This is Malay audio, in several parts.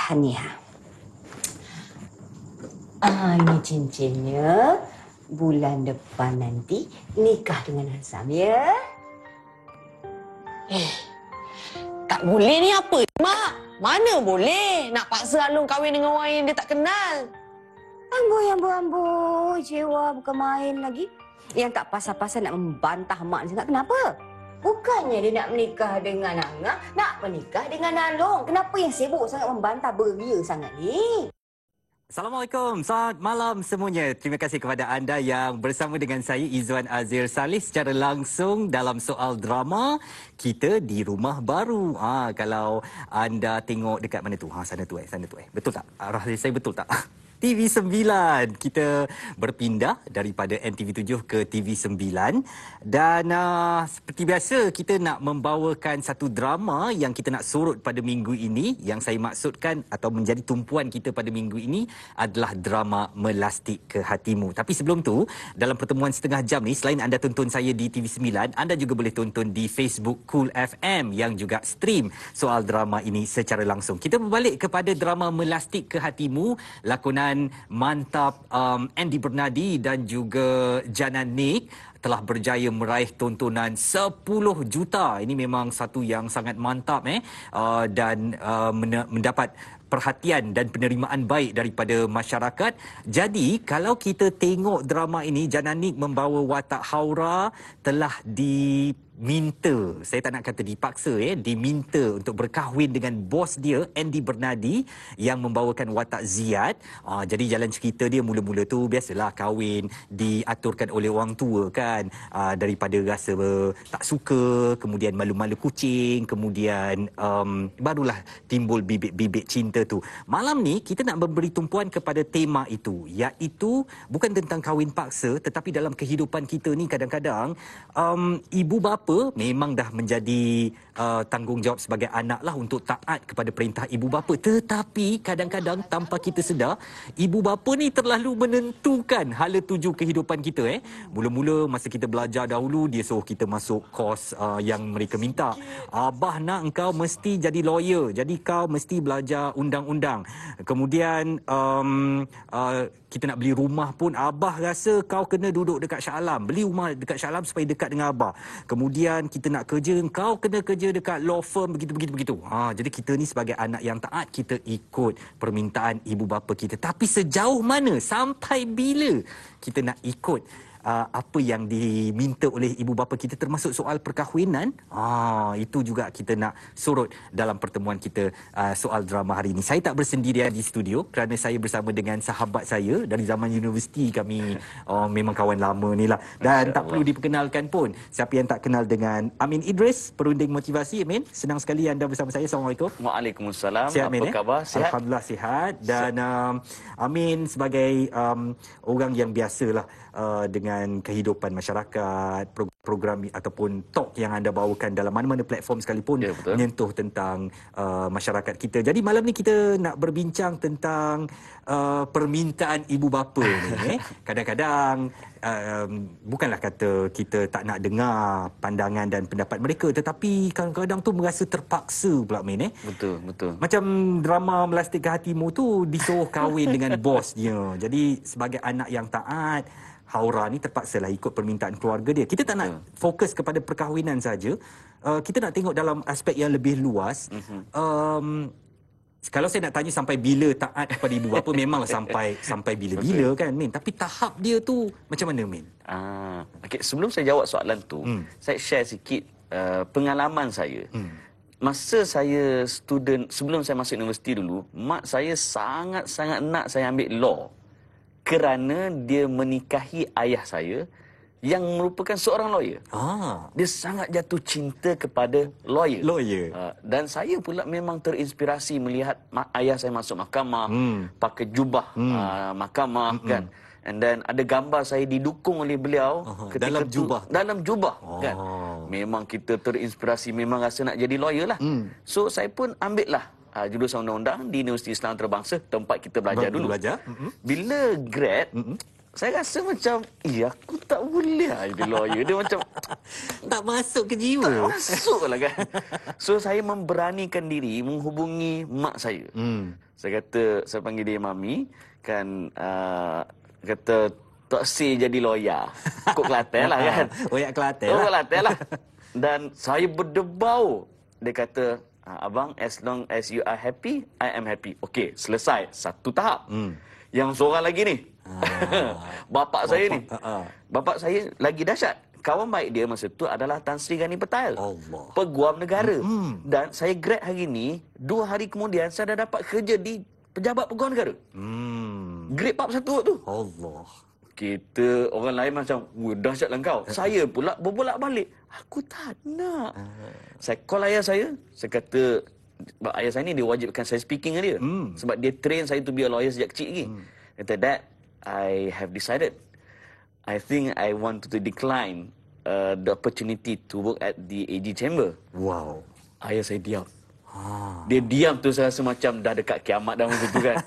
Tahniah. Ini cincinnya. Bulan depan nanti nikah dengan Hazam, ya? Tak boleh ni apa, Mak? Mana boleh nak paksa Alung kahwin dengan orang yang dia tak kenal? Amboi, cewa bukan main lagi. Yang tak pasal-pasal nak membantah mak ni sangat, kenapa? Bukannya dia nak menikah dengan Angah, nak menikah dengan Alung. Kenapa yang sibuk sangat membantah beria sangat ni? Assalamualaikum, selamat malam semuanya. Terima kasih kepada anda yang bersama dengan saya Izwan Azir Salih secara langsung dalam soal drama Kita di Rumah Baru. Kalau anda tengok dekat mana tu? Sana tu. Betul tak? Arah saya betul tak? TV9. Kita berpindah daripada NTV7 ke TV9 dan seperti biasa kita nak membawakan satu drama yang kita nak sorot pada minggu ini. Yang saya maksudkan atau menjadi tumpuan kita pada minggu ini adalah drama Melastik ke Hatimu. Tapi sebelum tu, dalam pertemuan setengah jam ni, selain anda tonton saya di TV9, anda juga boleh tonton di Facebook Cool FM yang juga stream soal drama ini secara langsung. Kita berbalik kepada drama Melastik ke Hatimu, lakonan mantap Andy Bernardi dan juga Jana Nick telah berjaya meraih tontonan 10 juta. Ini memang satu yang sangat mantap dan mendapat perhatian dan penerimaan baik daripada masyarakat. Jadi kalau kita tengok drama ini, Jana Nick membawa watak Haura telah diminta, saya tak nak kata dipaksa, diminta untuk berkahwin dengan bos dia Andy Bernardi yang membawakan watak Ziad. Jadi jalan cerita dia mula-mula tu biasalah kahwin diaturkan oleh orang tua kan, daripada rasa tak suka, kemudian malu-malu kucing, kemudian barulah timbul bibit-bibit cinta tu. Malam ni kita nak memberi tumpuan kepada tema itu, iaitu bukan tentang kahwin paksa, tetapi dalam kehidupan kita ni kadang-kadang ibu bapa memang dah menjadi tanggungjawab sebagai anak lah untuk taat kepada perintah ibu bapa. Tetapi kadang-kadang tanpa kita sedar, ibu bapa ni terlalu menentukan hala tuju kehidupan kita. Mula-mula masa kita belajar dahulu, dia suruh kita masuk kos yang mereka minta. Abah nak engkau mesti jadi lawyer, jadi kau mesti belajar undang-undang. Kemudian kita nak beli rumah pun abah rasa kau kena duduk dekat Shah Alam, beli rumah dekat Shah Alam supaya dekat dengan abah. Kemudian kita nak kerja, kau kena kerja dekat law firm, begitu. Jadi kita ni sebagai anak yang taat, kita ikut permintaan ibu bapa kita. Tapi sejauh mana, sampai bila kita nak ikut apa yang diminta oleh ibu bapa kita, termasuk soal perkahwinan? Itu juga kita nak sorot dalam pertemuan kita soal drama hari ini. Saya tak bersendirian di studio kerana saya bersama dengan sahabat saya dari zaman universiti. Kami memang kawan lama ni lah. Dan tak perlu diperkenalkan pun. Siapa yang tak kenal dengan Amin Idris, perunding motivasi. Amin, senang sekali anda bersama saya. Assalamualaikum. Waalaikumsalam. Sihat, Apa khabar? Sihat? Alhamdulillah sihat. Dan Amin sebagai orang yang biasalah dengan kehidupan masyarakat, program ataupun talk yang anda bawakan dalam mana-mana platform sekalipun, menyentuh tentang masyarakat kita. Jadi malam ni kita nak berbincang tentang permintaan ibu bapa ni. Kadang-kadang bukanlah kata kita tak nak dengar pandangan dan pendapat mereka, tetapi kadang-kadang tu merasa terpaksa pula Min. Betul. Macam drama Melastik ke Hatimu tu disuruh kahwin dengan bos dia. Jadi sebagai anak yang taat, Haura ni terpaksalah ikut permintaan keluarga dia. Kita tak nak fokus kepada perkahwinan saja. Kita nak tengok dalam aspek yang lebih luas. Kalau saya nak tanya sampai bila taat kepada ibu bapa, memang sampai bila-bila kan Min. Tapi tahap dia tu macam mana Min? Okay, sebelum saya jawab soalan tu, saya share sikit pengalaman saya. Masa saya student, sebelum saya masuk universiti dulu, mak saya sangat-sangat nak saya ambil law. Kerana dia menikahi ayah saya yang merupakan seorang lawyer. Dia sangat jatuh cinta kepada lawyer. Dan saya pula memang terinspirasi melihat ayah saya masuk mahkamah, pakai jubah mahkamah kan. And then ada gambar saya didukung oleh beliau ketika dalam jubah kan. Memang kita terinspirasi, memang rasa nak jadi lawyer lah. So saya pun ambil lah jurusan undang-undang di Universiti Islam Antarabangsa, tempat kita belajar dulu. Bila grad, saya rasa macam, aku tak boleh lah jadi lawyer. Dia macam, Tak masuk ke tak jiwa. masuk lah kan. So, saya memberanikan diri menghubungi mak saya. Saya kata, saya panggil dia Mami. Kan, kata, tak si jadi lawyer. Kok Kelantan lah kan. Oyak Kelantan Oh, lah. Kelantan lah. Dan saya berdebau. Dia kata, abang, as long as you are happy, I am happy. Okey, selesai. Satu tahap. Yang seorang lagi ni. Bapak saya ni. Bapak saya lagi dahsyat. Kawan baik dia masa tu adalah Tan Sri Gani Petail. Allah. Peguam negara. Dan saya grad hari ni, 2 hari kemudian saya dah dapat kerja di Pejabat Peguam Negara. Grade 41 tu. Allah. Kita orang lain macam, dahsyat lah kau. Saya pula berbolak-balik. Aku tak nak. Saya call ayah saya kata, sebab ayah saya ni dia wajibkan saya speaking dengan dia. Sebab dia train saya to be a lawyer sejak kecil lagi. Kata, Dad, I have decided. I think I want to decline the opportunity to work at the AG Chamber. Wow. Ayah saya diam. Dia diam tu saya rasa macam dah dekat kiamat dah macam tu kan.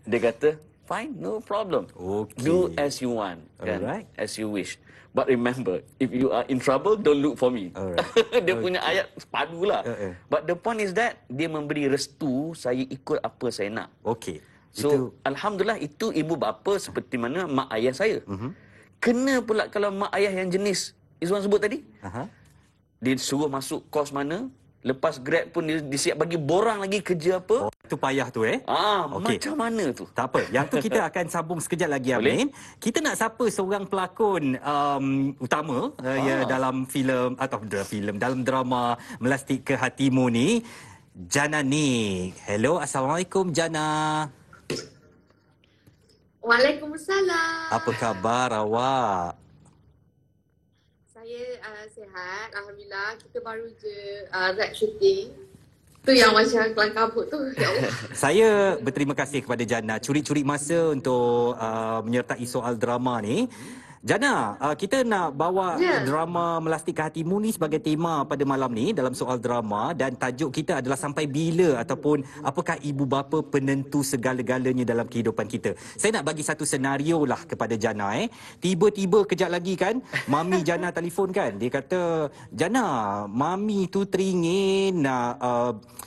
Dia kata, fine, no problem. Okay. Do as you want. Kan? Alright. As you wish. But remember, if you are in trouble, don't look for me. Alright. Dia punya ayat padu lah. But the point is that, dia memberi restu saya ikut apa saya nak. Okey. So, Alhamdulillah itu ibu bapa seperti mana mak ayah saya. Kena pula kalau mak ayah yang jenis Izwan sebut tadi. Dia suruh masuk kos mana, lepas grad pun dia siap bagi borang lagi kerja apa. Itu payah tu Okey. Macam mana tu? Tak apa. Yang tu kita akan sambung sekejap lagi, Amin. Kita nak sapa seorang pelakon utama ya, dalam filem atau dalam drama Melastik ke Hatimu ni, Jana Nik. Hello, Assalamualaikum Jana. Waalaikumsalam. Apa khabar awak? Saya sihat, alhamdulillah. Kita baru je rap shooting. Tu yang macam kelang kabut tu. Ya Allah. Saya berterima kasih kepada Jana curi-curi masa untuk menyertai soal drama ni. Jana, kita nak bawa drama Melastik ke Hatimu ni sebagai tema pada malam ni dalam soal drama, dan tajuk kita adalah sampai bila ataupun apakah ibu bapa penentu segala-galanya dalam kehidupan kita. Saya nak bagi satu senario lah kepada Jana. Tiba-tiba kejap lagi kan, Mami Jana telefon kan. Dia kata, Jana, Mami tu teringin nak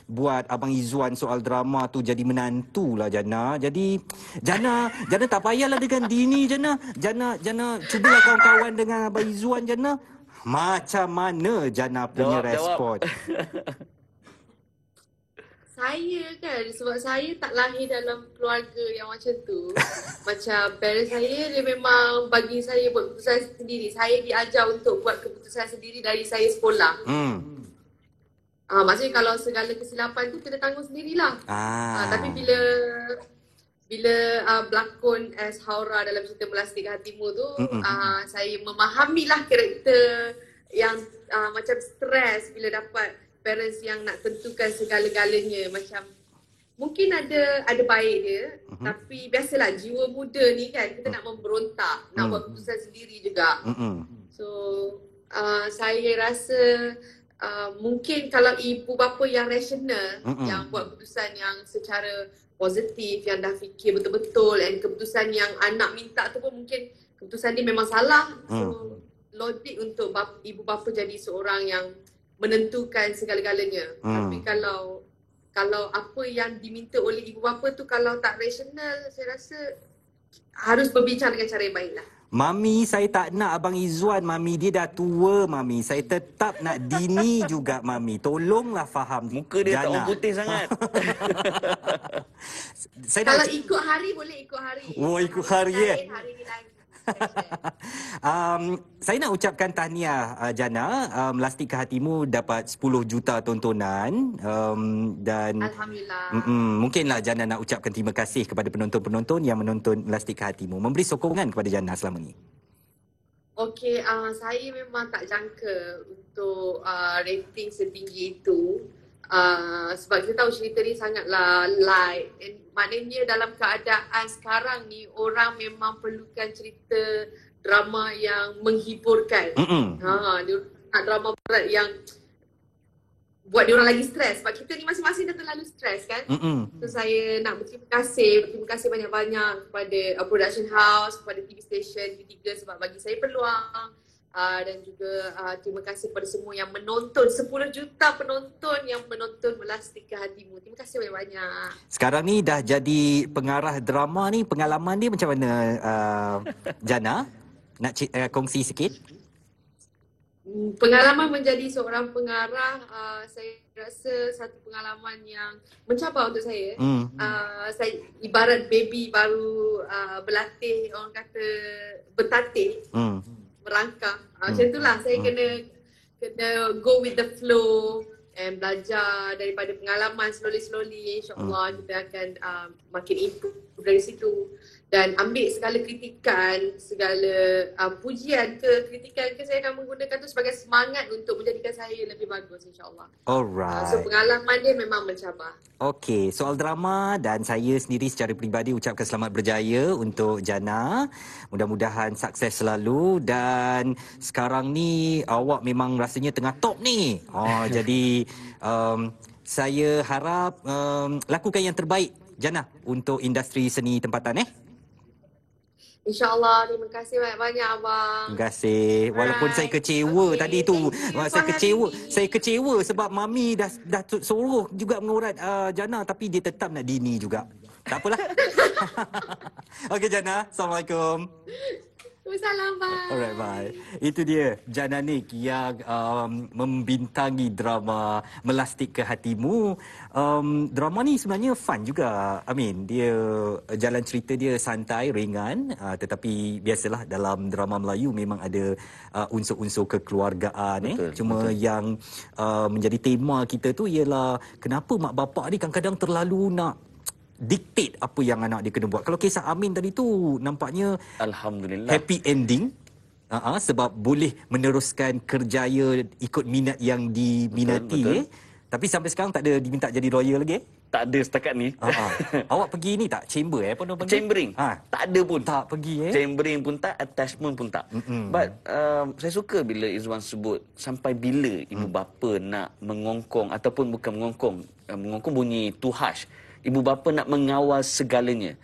buat Abang Izwan soal drama tu jadi menantu lah Jana. Jadi Jana tak payahlah dengan Dini Jana. Jana cubalah kawan-kawan dengan Abang Izwan Jana. Macam mana Jana punya respon? Saya kan, sebab saya tak lahir dalam keluarga yang macam tu. Macam parents saya, dia memang bagi saya buat keputusan sendiri. Saya diajar untuk buat keputusan sendiri dari saya sekolah. Maksudnya kalau segala kesilapan tu kita tanggung sendirilah. Tapi bila berlakon as Haura dalam cerita Melastik ke Hatimu tu, saya memahamilah karakter yang macam stres bila dapat parents yang nak tentukan segala-galanya. Macam mungkin ada baik dia, tapi biasalah jiwa muda ni kan, kita nak memberontak, nak buat keputusan sendiri juga. So saya rasa mungkin kalau ibu bapa yang rasional, yang buat keputusan yang secara positif, yang dah fikir betul-betul, dan keputusan yang anak minta tu pun mungkin keputusan dia memang salah. So logik untuk ibu bapa jadi seorang yang menentukan segala-galanya. Tapi kalau apa yang diminta oleh ibu bapa tu kalau tak rasional, saya rasa harus berbincang dengan cara yang baik lah. Mami, saya tak nak Abang Izwan, Mami. Dia dah tua, Mami. Saya tetap nak Dini juga, Mami. Tolonglah faham Muka dia Jana. tak orang putih sangat. Kalau ikut hari, boleh ikut hari. Oh, ikut hari Hari ni lain. Saya nak ucapkan tahniah Jana. Melastik ke Hatimu dapat 10 juta tontonan, dan Alhamdulillah. mungkinlah Jana nak ucapkan terima kasih kepada penonton-penonton yang menonton Melastik ke Hatimu, memberi sokongan kepada Jana selama ni. Okey, saya memang tak jangka untuk rating setinggi itu. Sebab kita tahu cerita ni sangatlah light. Maknanya dalam keadaan sekarang ni, orang memang perlukan cerita drama yang menghiburkan. Dia nak drama berat yang buat dia orang lagi stres. Sebab kita ni masing-masing dah terlalu stres kan. So saya nak berterima kasih banyak-banyak kepada production house, kepada TV station TV3 sebab bagi saya peluang. Dan juga terima kasih kepada semua yang menonton, 10 juta penonton yang menonton Melastik ke Hatimu. Terima kasih banyak-banyak. Sekarang ni dah jadi pengarah drama ni, pengalaman dia macam mana, Jana? Nak kongsi sikit? Pengalaman menjadi seorang pengarah, saya rasa satu pengalaman yang mencabar untuk saya. Saya ibarat baby baru berlatih, orang kata bertatih, merangkak. Macam itulah saya kena go with the flow and belajar daripada pengalaman slowly insya-Allah kita akan makin improve dari situ dan ambil segala kritikan, segala pujian ke kritikan ke saya akan menggunakan tu sebagai semangat untuk menjadikan saya lebih bagus insya-Allah. Alright. So pengalaman dia memang mencabar. Okey, soal drama dan saya sendiri secara peribadi ucapkan selamat berjaya untuk Jana. Mudah-mudahan sukses selalu dan sekarang ni awak memang rasanya tengah top ni. Jadi saya harap lakukan yang terbaik Jana untuk industri seni tempatan InsyaAllah. Terima kasih banyak-banyak abang. Terima kasih. Walaupun saya kecewa tadi tu. Saya kecewa sebab Mami dah suruh juga mengurat Jana tapi dia tetap nak dini juga. Tak apalah. Okey Jana, Assalamualaikum. Waalaikumsalam, bye. Alright, bye. Itu dia Jana Nik yang membintangi drama Melastik ke Hatimu. Drama ni sebenarnya fun juga. Dia jalan cerita dia santai, ringan, tetapi biasalah dalam drama Melayu memang ada unsur-unsur kekeluargaan. Cuma yang menjadi tema kita tu ialah kenapa mak bapak ni kadang-kadang terlalu nak dictate apa yang anak dia kena buat. Kalau kisah Amin tadi tu nampaknya Alhamdulillah happy ending. Sebab boleh meneruskan kerjaya ikut minat yang diminati. Betul. Tapi sampai sekarang tak ada diminta jadi lawyer lagi. Tak ada setakat ni. Awak pergi ni tak? Chamber apa nama panggil? Chambering. Tak ada pun. Tak pergi Chambering pun tak, attachment pun tak. But saya suka bila Izwan sebut sampai bila ibu bapa nak mengongkong ataupun bukan mengongkong. Mengongkong bunyi too harsh. Ibu bapa nak mengawal segalanya.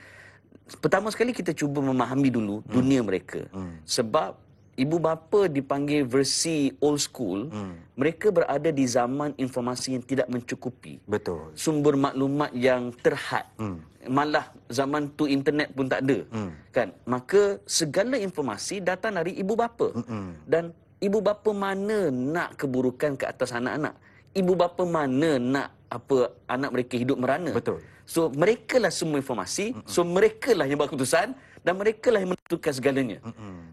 Pertama sekali kita cuba memahami dulu dunia mereka. Sebab ibu bapa dipanggil versi old school, mereka berada di zaman informasi yang tidak mencukupi. Betul. Sumber maklumat yang terhad. Malah zaman tu internet pun tak ada. Kan? Maka segala informasi datang dari ibu bapa. Dan ibu bapa mana nak keburukan ke atas anak-anak? Ibu bapa mana nak anak mereka hidup merana? Betul. So mereka lah semua informasi, so mereka lah yang buat keputusan dan mereka lah yang menentukan segalanya.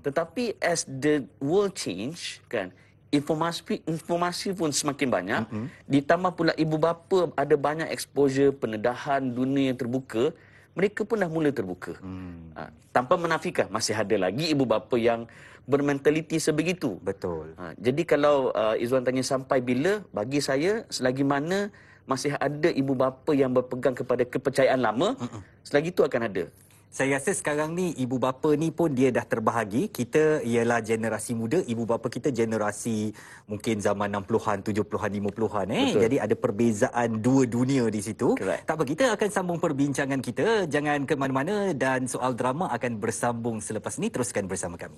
Tetapi as the world change, kan, informasi pun semakin banyak, ditambah pula ibu bapa ada banyak exposure, pendedahan dunia yang terbuka, mereka pun dah mula terbuka. Tanpa menafikan masih ada lagi ibu bapa yang bermentaliti sebegitu. Betul. Jadi kalau Izwan tanya sampai bila, bagi saya selagi mana masih ada ibu bapa yang berpegang kepada kepercayaan lama, selagi itu akan ada. Saya rasa sekarang ni ibu bapa ni pun dia dah terbahagi. Kita ialah generasi muda, ibu bapa kita generasi mungkin zaman 60-an, 70-an, 50-an. Jadi ada perbezaan dua dunia di situ. Correct. Tak apa, kita akan sambung perbincangan kita. Jangan ke mana-mana dan soal drama akan bersambung selepas ni. Teruskan bersama kami.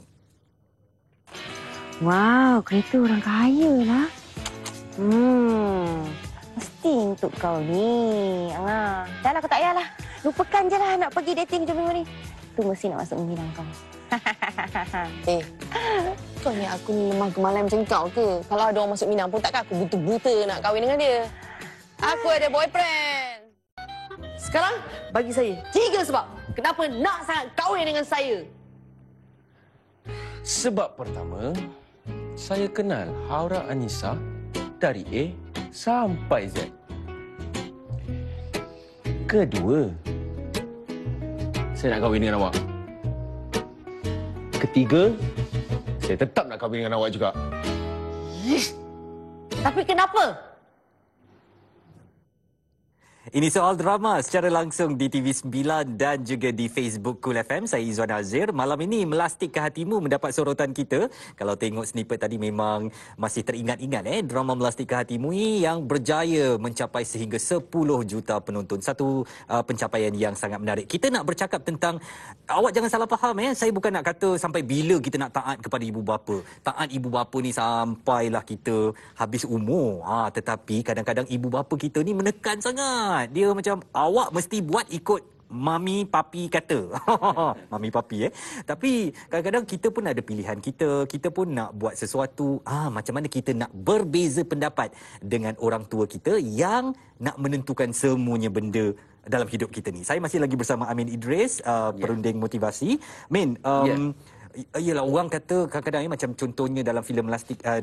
Wow, kereta orang kaya lah. Mesti untuk kau ni. Dah lah, kau tak payahlah. Lupakan je lah nak pergi dating macam minggu ni. Tu mesti nak masuk Minang kau. Kau ni aku ni lemah gemalan macam kau ke? Kalau ada orang masuk Minang pun takkan aku buta-buta nak kahwin dengan dia. Aku ada boyfriend. Sekarang bagi saya 3 sebab kenapa nak sangat kahwin dengan saya. Sebab pertama, saya kenal Haura Anissa dari A sampai Z. Kedua, saya nak kahwin dengan awak. Ketiga, saya tetap nak kahwin dengan awak juga. Tapi kenapa? Ini soal drama secara langsung di TV9 dan juga di Facebook Cool FM. Saya Izwan Azir. Malam ini Melastik ke Hatimu mendapat sorotan kita. Kalau tengok snippet tadi memang masih teringat-ingat drama Melastik ke Hatimu ni yang berjaya mencapai sehingga 10 juta penonton. Satu pencapaian yang sangat menarik. Kita nak bercakap tentang, awak jangan salah faham saya bukan nak kata sampai bila kita nak taat kepada ibu bapa. Taat ibu bapa ni sampailah kita habis umur. Tetapi kadang-kadang ibu bapa kita ni menekan sangat. Dia macam awak mesti buat ikut mami papi kata. Mami papi Tapi kadang-kadang kita pun ada pilihan kita. Kita pun nak buat sesuatu. Macam mana kita nak berbeza pendapat dengan orang tua kita yang nak menentukan semuanya benda dalam hidup kita ni. Saya masih lagi bersama Amin Idris, perunding motivasi. Min, Yelah, orang kata kadang-kadang macam contohnya dalam filem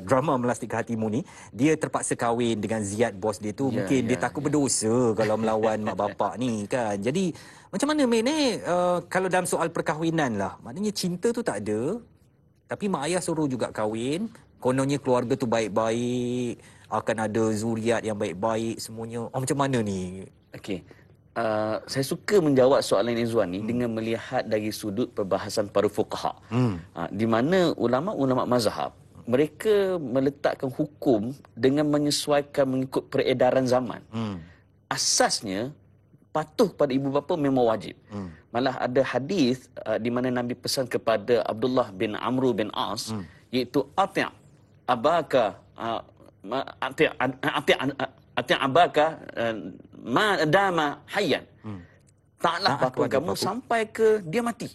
drama Melastik ke Hatimu ni, dia terpaksa kahwin dengan Ziad, bos dia tu. Mungkin dia takut berdosa kalau melawan mak bapak ni kan. Jadi macam mana Min kalau dalam soal perkahwinan lah, maknanya cinta tu tak ada, tapi mak ayah suruh juga kahwin. Kononnya keluarga tu baik-baik, akan ada zuriat yang baik-baik semuanya. Macam mana ni? Okey. Saya suka menjawab soalan Izwan ni dengan melihat dari sudut perbahasan para fuqaha. Di mana ulama-ulama mazhab, mereka meletakkan hukum dengan menyesuaikan mengikut peredaran zaman. Asasnya, patuh pada ibu bapa memang wajib. Malah ada hadis di mana Nabi pesan kepada Abdullah bin Amr bin As, iaitu ati' abaka ati' abaka ma dama hayyan. Taatlah bapa kamu sampai ke dia mati.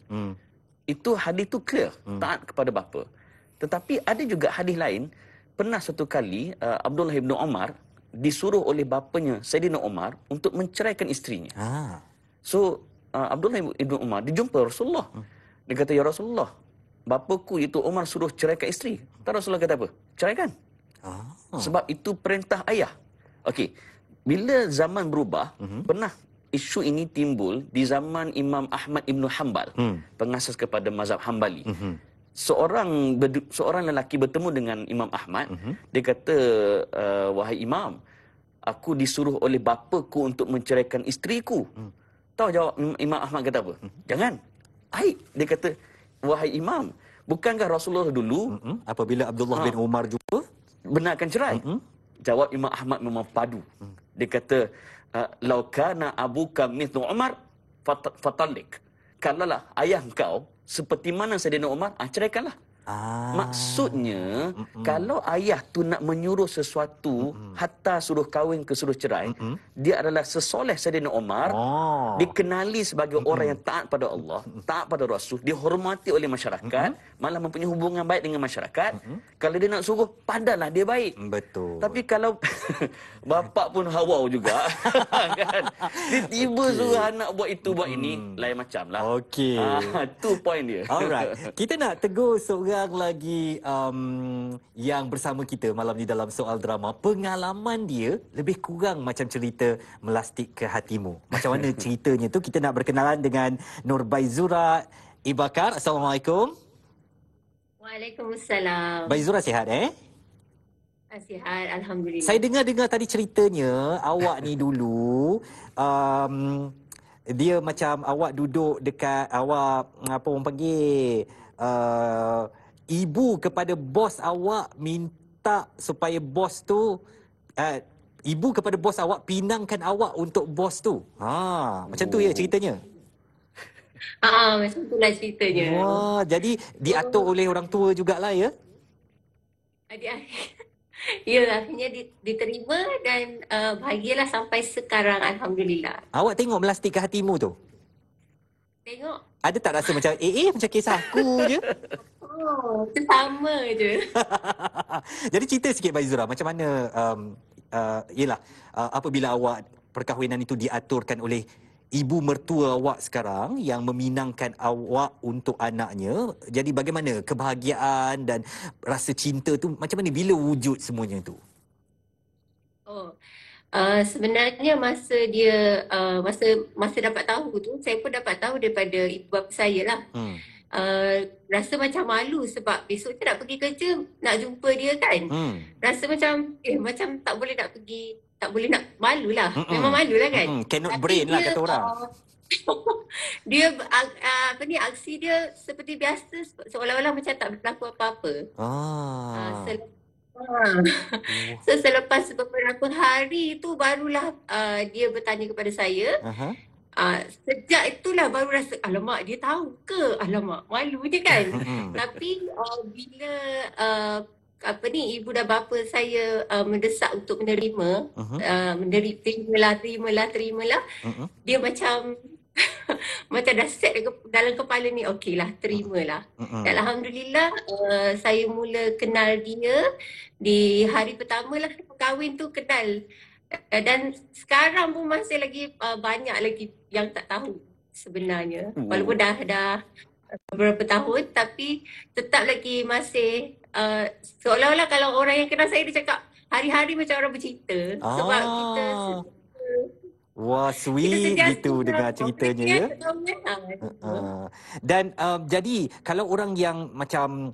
Itu hadis tu clear, taat kepada bapa. Tetapi ada juga hadis lain, pernah satu kali Abdullah bin Umar disuruh oleh bapanya Saidina Umar untuk menceraikan isterinya. So Abdullah bin Umar dijumpa Rasulullah. Dia kata, ya Rasulullah, bapaku iaitu Umar suruh ceraikan isteri. Tak, Rasulullah kata apa? Ceraikan. Sebab itu perintah ayah. Okey. Bila zaman berubah, pernah isu ini timbul di zaman Imam Ahmad Ibn Hanbal, pengasas kepada mazhab Hanbali. Seorang lelaki bertemu dengan Imam Ahmad. Dia kata, wahai Imam, aku disuruh oleh bapaku untuk menceraikan isteriku. Tahu jawab Imam Ahmad kata apa? Jangan. Baik. Dia kata, wahai Imam, bukankah Rasulullah dulu apabila Abdullah bin Umar jumpa benarkan cerai? Jawab Imam Ahmad memang padu. Dia kata, lau kana abuka mithlu Umar fatalik. Kalaulah ayah engkau seperti mana Saidina Umar, ceraikanlah. Maksudnya, kalau ayah tu nak menyuruh sesuatu, hatta suruh kahwin ke suruh cerai, dia adalah sesoleh Saidina Umar, dikenali sebagai orang yang taat pada Allah, taat pada Rasul, dihormati oleh masyarakat, malah mempunyai hubungan baik dengan masyarakat. Kalau dia nak suruh, padanlah dia baik. Betul. Tapi kalau bapak pun hawau juga, kan? Tiba-tiba suruh anak buat itu, buat ini, lain macam lah. Okey. Tu point dia. Alright. Kita nak tegur seorang lagi yang bersama kita malam ni dalam soal drama. Pengalaman dia lebih kurang macam cerita Melastik ke Hatimu. Macam mana ceritanya tu? Kita nak berkenalan dengan Nurbaizura Ibakar. Assalamualaikum. Waalaikumsalam. Baizura sihat Sihat, Alhamdulillah. Saya dengar tadi ceritanya awak ni dulu dia macam awak duduk dekat awak, apa orang panggil, ibu kepada bos awak minta supaya bos tu ibu kepada bos awak pinangkan awak untuk bos tu. Macam tu ya ceritanya. Macam itulah ceritanya. Wah, jadi diatur oleh orang tua jugalah ya. Ya, akhirnya diterima dan bahagialah sampai sekarang, Alhamdulillah. Awak tengok Melastik ke Hatimu tu? Tengok. Ada tak rasa macam macam kisah aku je? Itu sama je. Jadi cerita sikit Baizura, macam mana apabila awak perkahwinan itu diaturkan oleh ibu mertua awak sekarang yang meminangkan awak untuk anaknya. Jadi bagaimana kebahagiaan dan rasa cinta tu, macam mana bila wujud semuanya tu? Sebenarnya masa dia masa dapat tahu tu, saya pun dapat tahu daripada ibu bapa saya lah. Rasa macam malu sebab besoknya nak pergi kerja, nak jumpa dia kan. Rasa macam macam tak boleh nak pergi tak boleh nak malu lah. Memang malu lah kan. Cannot Tapi brain lah dia, kata orang. dia aksi dia seperti biasa, seolah-olah macam tak berlaku apa-apa. So selepas beberapa hari tu barulah dia bertanya kepada saya. Sejak itulah baru rasa, alamak dia tahu ke? Alamak, malu je kan. Tapi bila ibu dan bapa saya mendesak untuk menerima, terimalah. Dia macam macam dah set dalam kepala ni, okeylah, terimalah. Dan Alhamdulillah saya mula kenal dia di hari pertama lah kahwin tu, kenal. Dan sekarang pun masih lagi banyak lagi yang tak tahu sebenarnya. Walaupun dah beberapa tahun, tapi tetap lagi masih seolah-olah kalau orang yang kenal saya, dia cakap hari-hari macam orang bercerita. Sebab kita wah, sweet gitu dengar ceritanya ya. Dan jadi kalau orang yang macam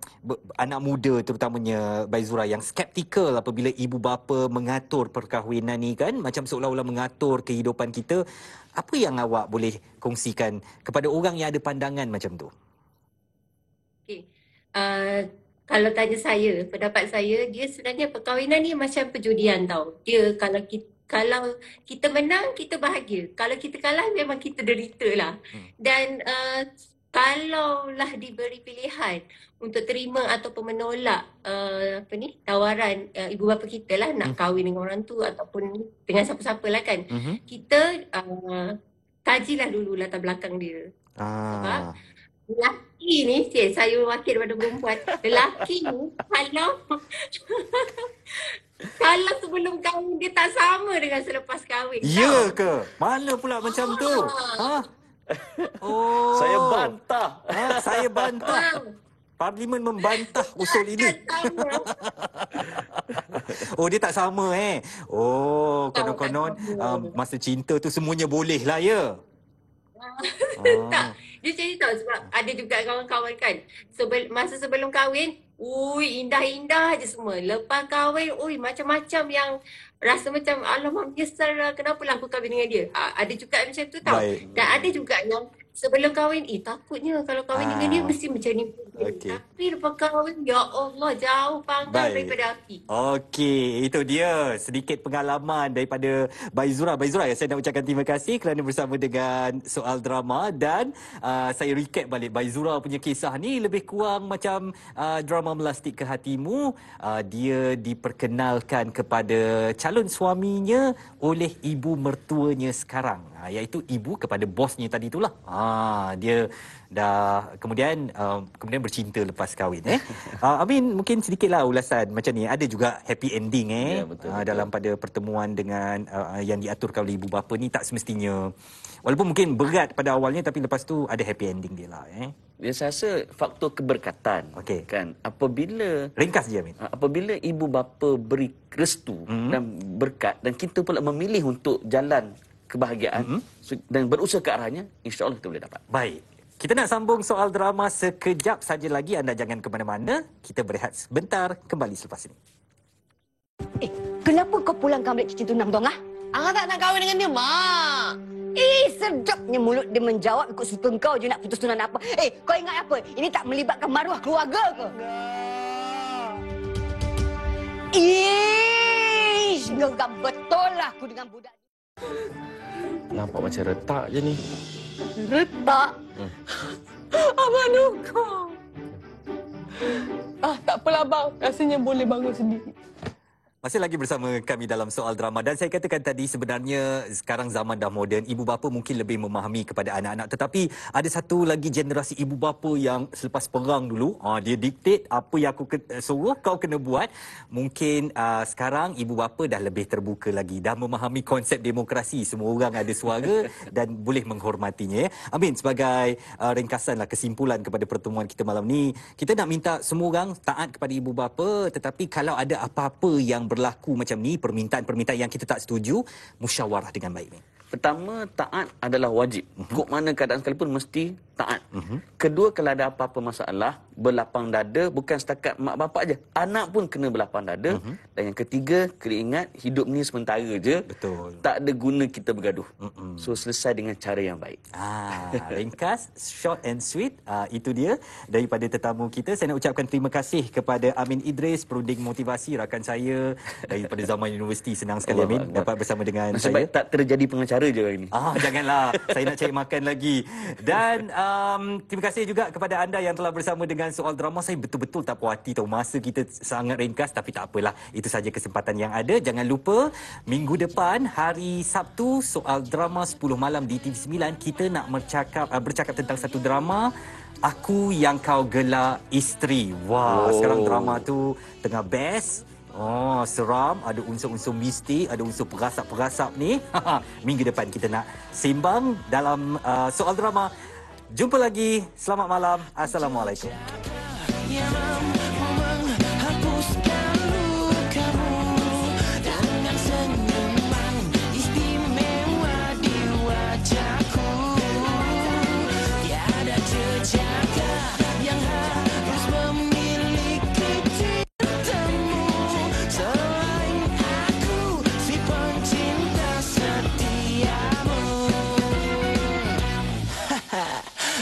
anak muda terutamanya Baizura yang skeptikal apabila ibu bapa mengatur perkahwinan ni kan, macam seolah-olah mengatur kehidupan kita, apa yang awak boleh kongsikan kepada orang yang ada pandangan macam tu? Okay. Kalau tanya saya, pendapat saya, dia sebenarnya perkahwinan ni macam perjudian tau. Dia kalau kita menang, kita bahagia. Kalau kita kalah, memang kita derita lah. Dan kalaulah diberi pilihan untuk terima ataupun menolak tawaran ibu bapa kita lah nak kahwin dengan orang tu ataupun dengan siapa-siapa lah kan. Kita kajilah dulu latar belakang dia. Sebab lelaki ni, saya wakil daripada perempuan. Lelaki ni kalau sebelum kahwin dia tak sama dengan selepas kahwin. Ya ke? Mana pula macam tu? Oh. Saya bantah. Saya bantah. Parlimen membantah usul ini. Oh, dia tak sama Oh, konon-konon masa cinta tu semuanya boleh lah ya? Tak. Dia macam ni tau, sebab ada juga kawan-kawan kan. Masa sebelum kahwin, indah-indah je semua. Lepas kahwin, macam-macam yang rasa macam, alamak menyesal lah, kenapa lah aku kahwin dengan dia. Ada juga macam tu tau. Baik. Dan ada juga yang sebelum kahwin, takutnya kalau kahwin dengan dia mesti macam ni. Okay. Tapi lepas kahwin, ya Allah, jauh panggang daripada api. Okey, itu dia sedikit pengalaman daripada Baizura. Baizura, saya nak ucapkan terima kasih kerana bersama dengan Soal Drama. Dan saya recap balik Baizura punya kisah ni lebih kurang macam drama Melastik ke Hatimu. Dia diperkenalkan kepada calon suaminya oleh ibu mertuanya sekarang, iaitu ibu kepada bosnya tadi itulah. Dia dah kemudian bercinta lepas kahwin. Amin, mungkin sedikitlah ulasan macam ni. Ada juga happy ending Ya, betul. dalam pada pertemuan dengan yang diaturkan oleh ibu bapa ni. Tak semestinya, walaupun mungkin berat pada awalnya, tapi lepas tu ada happy ending dia lah. Ya, saya rasa faktor keberkatan. Okey. Kan, apabila Ringkas je Amin. apabila ibu bapa beri restu dan berkat, dan kita pula memilih untuk jalan kebahagiaan dan berusaha ke arahnya, insya-Allah kita boleh dapat. Baik. Kita nak sambung Soal Drama sekejap saja lagi. Anda jangan ke mana-mana. Kita berehat sebentar, kembali selepas ini. Kenapa kau pulangkan balik cincin tunang tu, Angah tak nak kahwin dengan dia, Mak. Sedapnya mulut dia menjawab ikut suka kau je nak putus tunang apa. Kau ingat apa? Ini tak melibatkan maruah keluarga ke? Geram betul lah aku dengan budak. Nampak macam retak je ni. Retak. Abang dukung. Tak apalah abang. Rasanya boleh bangun sendiri. Masih lagi bersama kami dalam Soal Drama. Dan saya katakan tadi, sebenarnya sekarang zaman dah moden. Ibu bapa mungkin lebih memahami kepada anak-anak. Tetapi ada satu lagi generasi ibu bapa yang selepas perang dulu, dia dictate apa yang aku suruh kau kena buat. Mungkin sekarang ibu bapa dah lebih terbuka lagi. Dah memahami konsep demokrasi. Semua orang ada suara dan boleh menghormatinya. Amin, sebagai ringkasan kesimpulan kepada pertemuan kita malam ni, kita nak minta semua orang taat kepada ibu bapa. Tetapi kalau ada apa-apa yang berlaku macam ni, permintaan-permintaan yang kita tak setuju, musyawarah dengan baik. Pertama, taat adalah wajib. Kok mana keadaan sekalipun mesti taat. Kedua, kalau ada apa-apa masalah, berlapang dada, bukan setakat mak bapak je. Anak pun kena berlapang dada. Dan yang ketiga, kena ingat hidup ni sementara je. Betul. Tak ada guna kita bergaduh. So, selesai dengan cara yang baik. Ringkas, short and sweet. Itu dia daripada tetamu kita. Saya nak ucapkan terima kasih kepada Amin Idris, perunding motivasi, rakan saya daripada zaman universiti. Senang sekali Amin dapat bersama dengan Nasib saya. baik tak terjadi pengacara je hari ni. Janganlah. Saya nak cari makan lagi. Dan terima kasih juga kepada anda yang telah bersama dengan soal drama. Saya betul-betul tak puas hati tahu. Masa kita sangat ringkas, tapi tak apalah. Itu saja kesempatan yang ada. Jangan lupa minggu depan hari Sabtu soal drama 10 malam di TV9 kita nak bercakap tentang satu drama Aku Yang Kau Gelar Isteri. Wah, sekarang drama tu tengah best. Seram, ada unsur-unsur mistik, ada unsur perasap-perasap ni. Minggu depan kita nak sembang dalam soal drama. Jumpa lagi. Selamat malam. Assalamualaikum.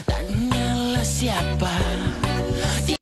Tanyalah siapa